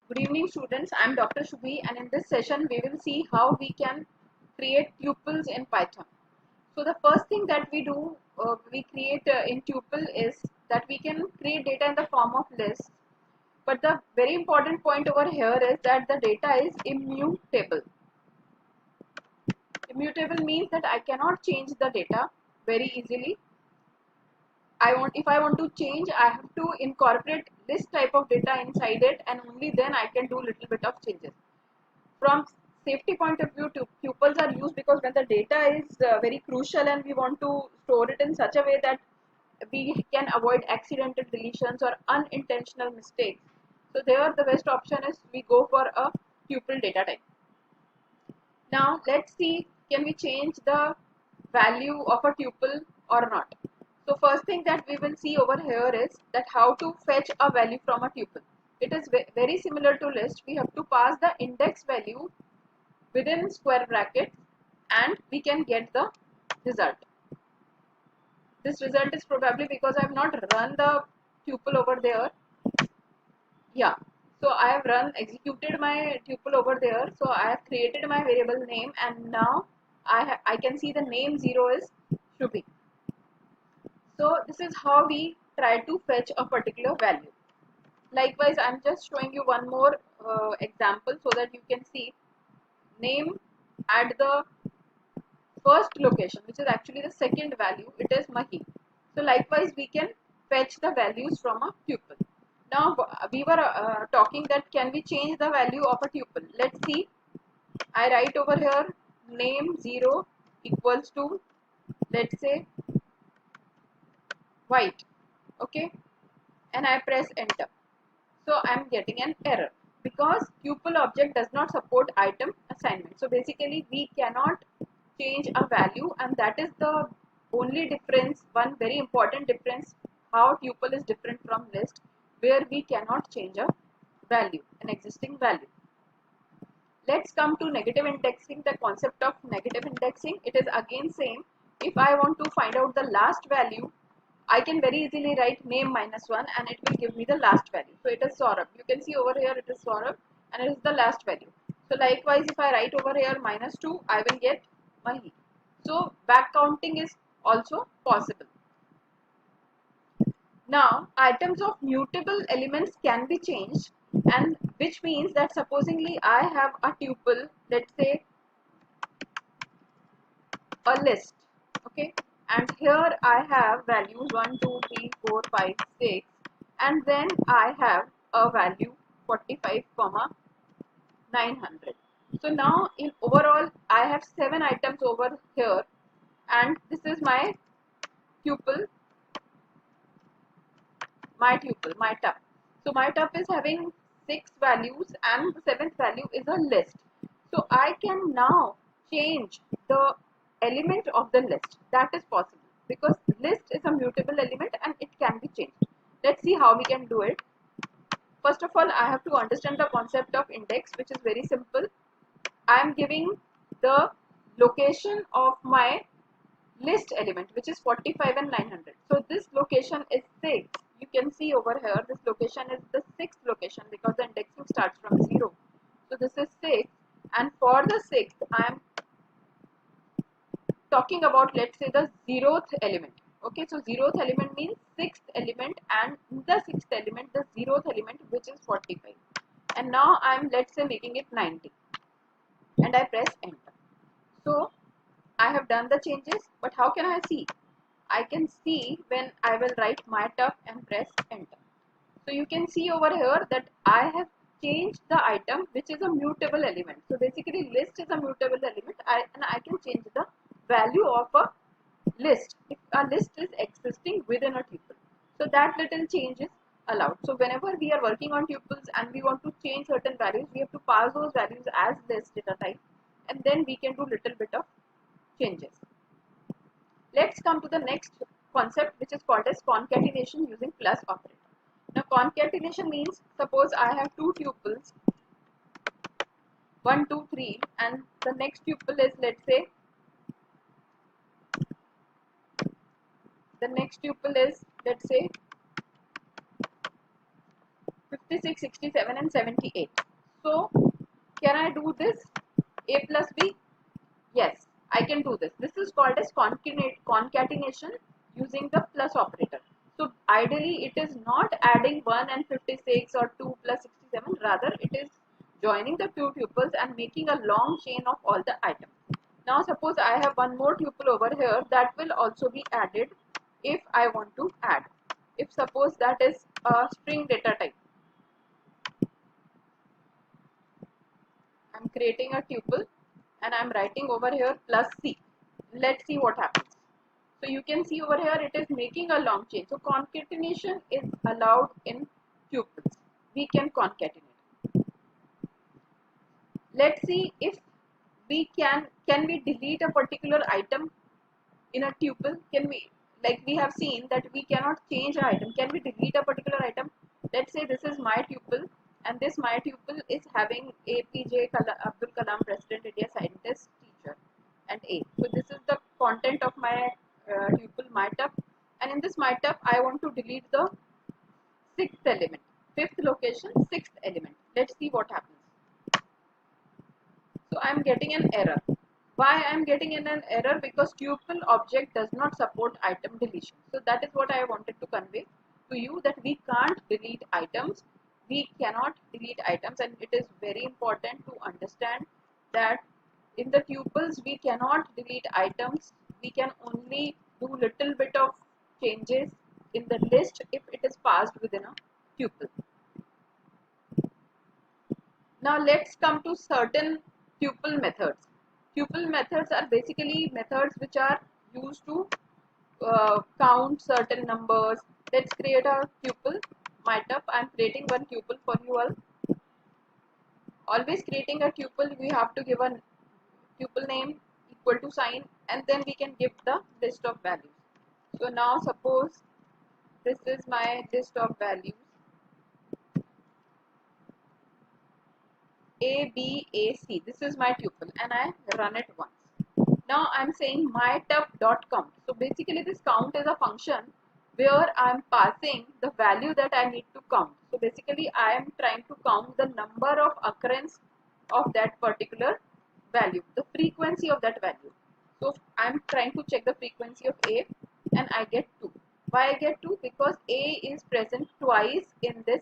Good evening students, I am Dr. Shubhi and in this session we will see how we can create tuples in Python. So the first thing that we create in tuple is that we can create data in the form of lists. But the very important point over here is that the data is immutable. Immutable means that I cannot change the data very easily. If I want to change, I have to incorporate this type of data inside it, and only then I can do little bit of changes. From safety point of view, tuples are used because when the data is very crucial and we want to store it in such a way that we can avoid accidental deletions or unintentional mistakes. So there the best option is we go for a tuple data type. Now let's see, can we change the value of a tuple or not. So first thing that we will see over here is that how to fetch a value from a tuple. It is very similar to list. We have to pass the index value within square brackets and we can get the result. This result is probably because I have not run the tuple over there. Yeah, so I have executed my tuple over there. So I have created my variable name and now I can see the name 0 is Shruti. So this is how we try to fetch a particular value. Likewise, I'm just showing you one more example so that you can see name at the first location, which is actually the second value, it is Mahi. So likewise, we can fetch the values from a tuple. Now we were talking that can we change the value of a tuple. Let's see. I write over here name 0 equals to, let's say, white. Okay, and I press enter. So I'm getting an error because tuple object does not support item assignment. So basically we cannot change a value, and that is the only difference, one very important difference, how tuple is different from list, where we cannot change a value, an existing value. Let's come to negative indexing. The concept of negative indexing, it is again same. If I want to find out the last value, I can very easily write name -1 and it will give me the last value. So it is Saurabh. You can see over here it is Saurabh and it is the last value. So likewise, if I write over here -2, I will get Mahi. So back counting is also possible. Now items of mutable elements can be changed, and which means that supposingly I have a tuple, let's say a list, okay, and here I have values 1 2 3 4 5 6, and then I have a value 45 comma 900. So now in overall I have 7 items over here, and this is my tuple, my tup. So my tup is having 6 values and the 7th value is a list. So I can now change the element of the list. That is possible because list is a mutable element and it can be changed. Let's see how we can do it. First of all, I have to understand the concept of index, which is very simple. I am giving the location of my list element, which is 45 and 900. So this location is 6. You can see over here this location is the 6th location because the indexing starts from 0. So this is 6, and for the 6th I am talking about, let's say, the 0th element. Okay, so 0th element means 6th element, and the 6th element, the 0th element, which is 45. And now I am, let's say, making it 90 and I press enter. So I have done the changes, but how can I see? I can see when I will write my tup and press enter. So you can see over here that I have changed the item, which is a mutable element. So basically list is a mutable element, and I can change the value of a list if a list is existing within a tuple. So that little change is allowed. So whenever we are working on tuples and we want to change certain values, we have to pass those values as list data type, and then we can do little bit of changes. Let's come to the next concept, which is called as concatenation using plus operator. Now concatenation means, suppose I have two tuples 1 2 3 and the next tuple is, let's say, the next tuple is, let's say, 56, 67 and 78. So can I do this A plus B? Yes, I can do this. This is called as concatenation using the plus operator. So ideally it is not adding 1 and 56 or 2 plus 67, rather it is joining the two tuples and making a long chain of all the items. Now suppose I have one more tuple over here that will also be added if I want to add. If suppose that is a string data type, I'm creating a tuple and I'm writing over here plus C. Let's see what happens. So you can see over here it is making a long chain. So concatenation is allowed in tuples. We can concatenate. Let's see if we can we delete a particular item in a tuple? Can we, like we have seen that we cannot change an item. Can we delete a particular item? Let's say this is my tuple and this my tuple is having APJ Abdul Kalam, President India, scientist, teacher and A. So this is the content of my tuple MyTup, and in this MyTup I want to delete the sixth element, fifth location, sixth element. Let's see what happens. So I am getting an error. Why I am getting an error? Because tuple object does not support item deletion. So that is what I wanted to convey to you, that we can't delete items. We cannot delete items, and it is very important to understand that in the tuples we cannot delete items. We can only do little bit of changes in the list if it is passed within a tuple. Now let's come to certain tuple methods. Tuple methods are basically methods which are used to count certain numbers. Let's create a tuple. MyTup. I'm creating one tuple for you all. Always creating a tuple, we have to give a tuple name equal to sign, and then we can give the list of values. So now suppose this is my list of values. A, B, A, C. This is my tuple and I run it once. Now I'm saying mytup.count. So basically this count is a function where I'm passing the value that I need to count. So basically I am trying to count the number of occurrence of that particular value, the frequency of that value. So I'm trying to check the frequency of A and I get 2. Why I get 2? Because A is present twice in this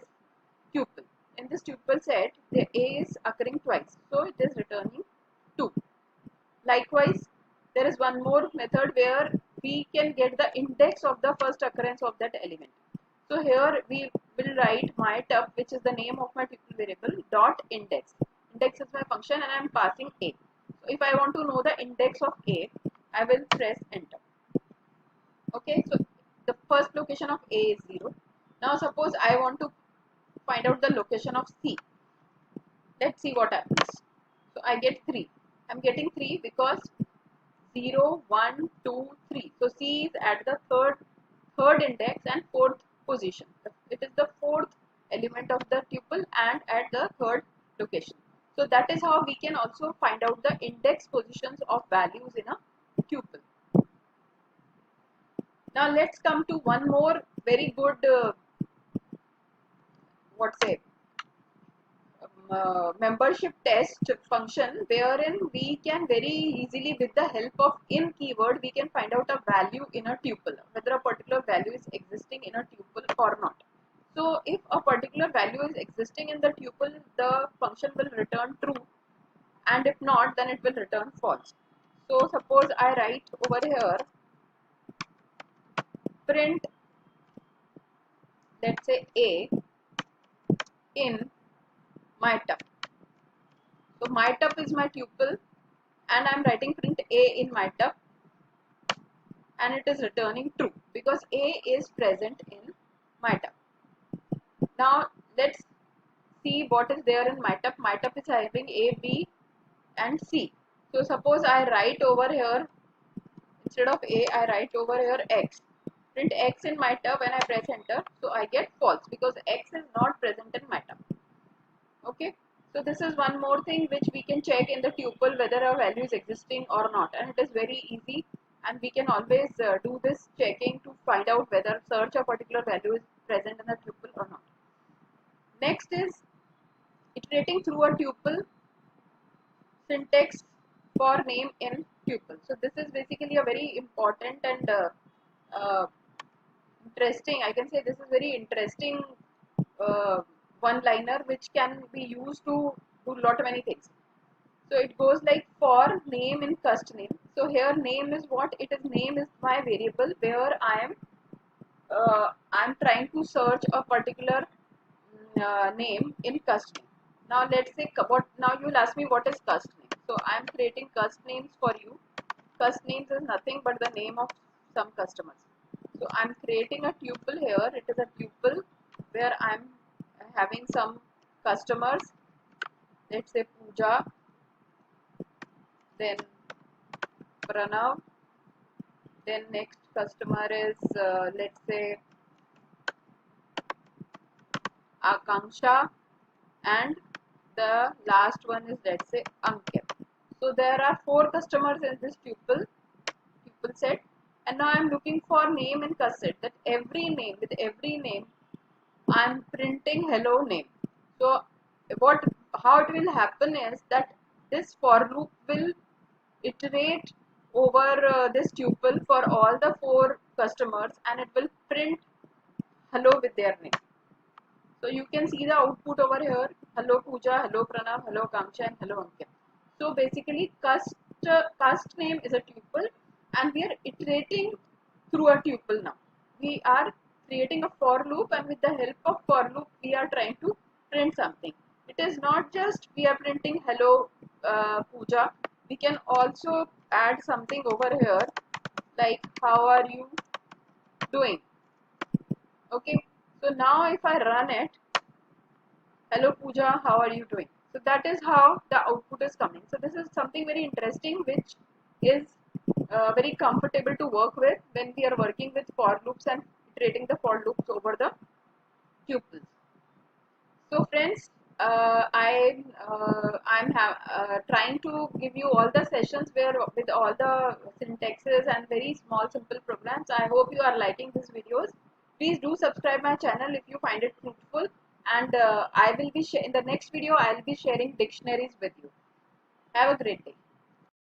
tuple. In this tuple set, the A is occurring twice, so it is returning 2. Likewise, there is one more method where we can get the index of the first occurrence of that element. So here we will write mytup, which is the name of my tuple variable, dot index. Index is my function and I am passing A. So if I want to know the index of A, I will press enter. Okay, so the first location of A is 0. Now suppose I want to find out the location of C. Let's see what happens. So I get 3. I'm getting 3 because 0, 1, 2, 3. So C is at the third index and fourth position. It is the fourth element of the tuple and at the third location. So that is how we can also find out the index positions of values in a tuple. Now let's come to one more very good membership test function, wherein we can very easily, with the help of in keyword, we can find out a value in a tuple, whether a particular value is existing in a tuple or not. So if a particular value is existing in the tuple, the function will return true, and if not, then it will return false. So suppose I write over here print, let's say A in mytup. So mytup is my tuple and I am writing print A in mytup, and it is returning true because A is present in mytup. Now let's see what is there in mytup. MyTup is having A, B and C. So suppose I write over here, instead of A, I write over here X. Print X in mytup and I press enter. So I get false because X is not present in mytup. Okay. So this is one more thing which we can check in the tuple whether a value is existing or not, and it is very easy, and we can always do this checking to find out whether search a particular value is present in the tuple or not. Next is iterating through a tuple syntax for name in tuple. So this is basically a very important and uh, interesting, I can say this is very interesting one liner which can be used to do lot many things. So it goes like for name in cust name. So here name is what it is, name is my variable where I'm trying to search a particular name in cust name. Now let's say what, now you will ask me what is cust name. So I'm creating cust names for you. Cust names is nothing but the name of some customers. So I'm creating a tuple here. It is a tuple where I'm having some customers. Let's say Pooja, then Pranav, then next customer is let's say Akanksha, and the last one is let's say Ankit. So there are 4 customers in this tuple set, and now I'm looking for name in cust that every name, with every name I'm printing hello name. So what, how it will happen is that this for loop will iterate over this tuple for all the 4 customers, and it will print hello with their name. So you can see the output over here. Hello Pooja, hello Pranav, hello Kamsha, and hello Ankit. So basically cust name is a tuple, and we are iterating through a tuple now. We are creating a for loop, and with the help of for loop we are trying to print something. It is not just we are printing hello Pooja. We can also add something over here like how are you doing. Okay, so now if I run it, hello Pooja, how are you doing? So that is how the output is coming. So this is something very interesting which is very comfortable to work with when we are working with for loops and iterating the for loops over the tuples. So friends, I'm trying to give you all the sessions where with all the syntaxes and very small simple programs. I hope you are liking these videos. Please do subscribe my channel if you find it fruitful, and I will be in the next video. I will be sharing dictionaries with you. Have a great day.